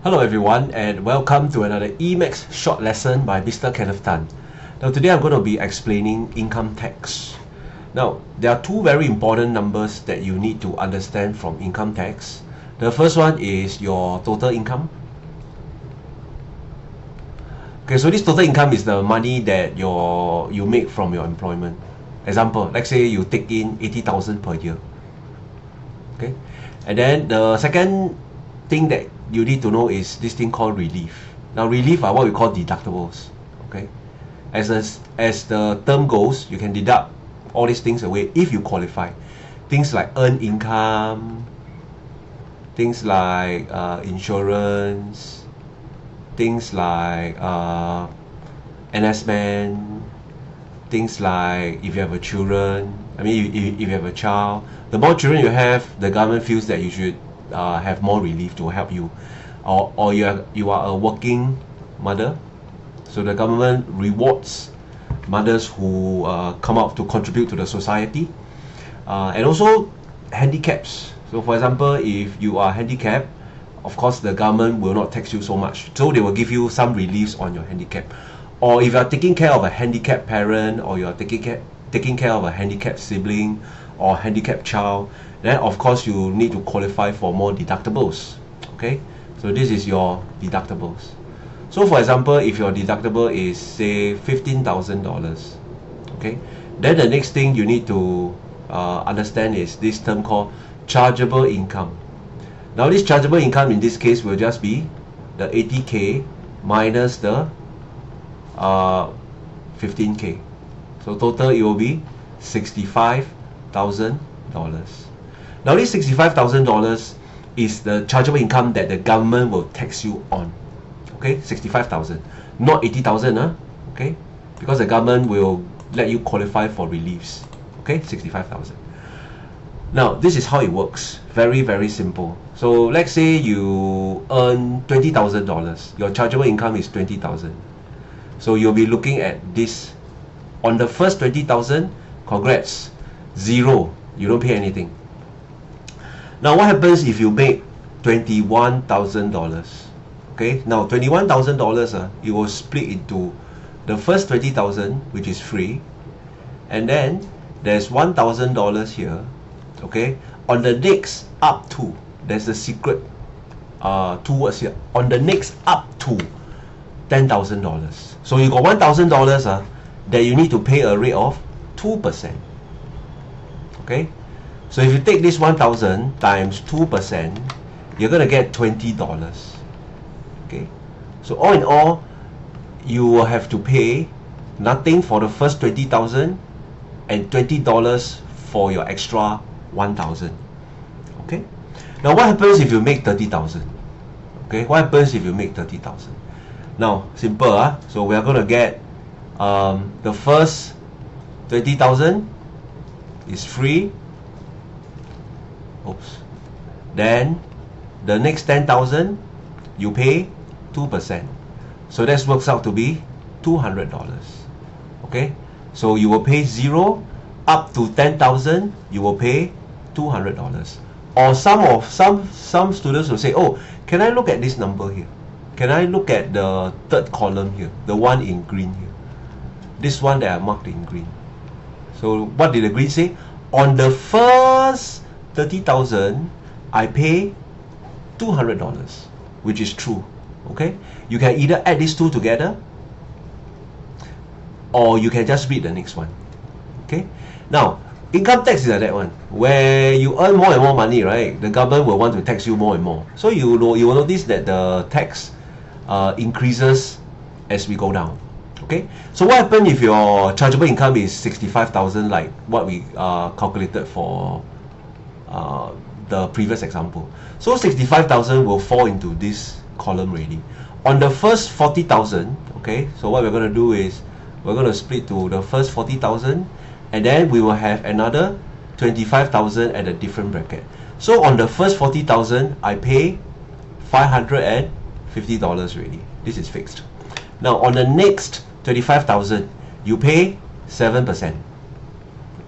Hello everyone and welcome to another EMaths short lesson by Mr. Kenneth Tan. Now today I'm going to be explaining income tax. Now there are two very important numbers that you need to understand from income tax. The first one is your total income. Okay, so this total income is the money that you make from your employment. Example, let's say you take in 80,000 per year. Okay, and then the second thing that you need to know is this thing called relief. Now relief are what we call deductibles. Okay, as the term goes, you can deduct all these things away if you qualify. Things like earned income, things like insurance, things like NS-man, things like if you have a children. I mean, if you have a child, the more children you have, the government feels that you should have more relief to help you, or you are a working mother, so the government rewards mothers who come out to contribute to the society, and also handicaps. So for example, if you are handicapped, of course the government will not tax you so much, so they will give you some reliefs on your handicap. Or if you are taking care of a handicapped parent, or you are taking care of a handicapped sibling or handicapped child, then of course you need to qualify for more deductibles. Okay, so this is your deductibles. So for example, if your deductible is say $15,000, okay, then the next thing you need to understand is this term called chargeable income. Now this chargeable income in this case will just be the 80k minus the 15k. So total it will be $65,000. Now this $65,000 is the chargeable income that the government will tax you on. Okay, 65,000, not 80,000, okay, because the government will let you qualify for reliefs. Okay, 65,000. Now this is how it works. Very, very simple. So let's say you earn $20,000. Your chargeable income is 20,000. So you'll be looking at this. On the first 20,000, congrats, zero. You don't pay anything. Now what happens if you make $21,000? Okay, now $21,000, it will split into the first 20,000, which is free, and then there's $1,000 here. Okay, on the next up to, there's the secret two words here, on the next up to $10,000. So you got $1,000 that you need to pay a rate of 2%. Okay, so if you take this 1,000 times 2%, you're gonna get $20. Okay, so all in all, you will have to pay nothing for the first 20,000 and $20 for your extra 1,000. Okay, now what happens if you make 30,000? Okay, what happens if you make 30,000? Now simple, so we are gonna get the first 20,000 is free. Oops. Then the next 10,000 you pay 2%. So that works out to be $200. Okay, so you will pay 0 up to 10,000. You will pay $200. Or some students will say, oh, can I look at this number here? Can I look at the third column here, the one in green here? This one that I marked in green. So what did the green say? On the first 30,000, I pay $200, which is true. Okay, you can either add these two together, or you can just read the next one. Okay, now income tax is like that one, where you earn more and more money, right? The government will want to tax you more and more. So you will notice that the tax increases as we go down. Okay, so what happens if your chargeable income is 65,000, like what we calculated for the previous example? So 65,000 will fall into this column already. On the first 40,000, okay, so what we're going to do is we're going to split to the first 40,000, and then we will have another 25,000 at a different bracket. So on the first 40,000, I pay $550 already. This is fixed. Now on the next 25,000, you pay 7%.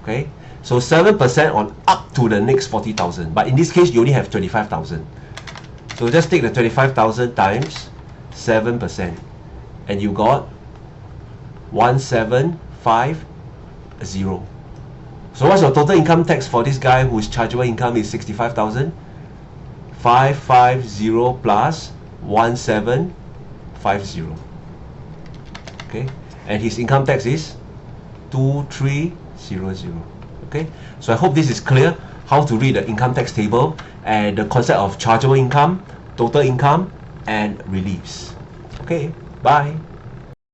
Okay, so 7% on up to the next 40,000. But in this case, you only have 25,000. So just take the 25,000 times 7%, and you got 1750. So what's your total income tax for this guy whose chargeable income is 65,000? 550 plus 1750. Okay, and his income tax is 2300. Okay, so I hope this is clear how to read the income tax table and the concept of chargeable income, total income, and reliefs. Okay, bye.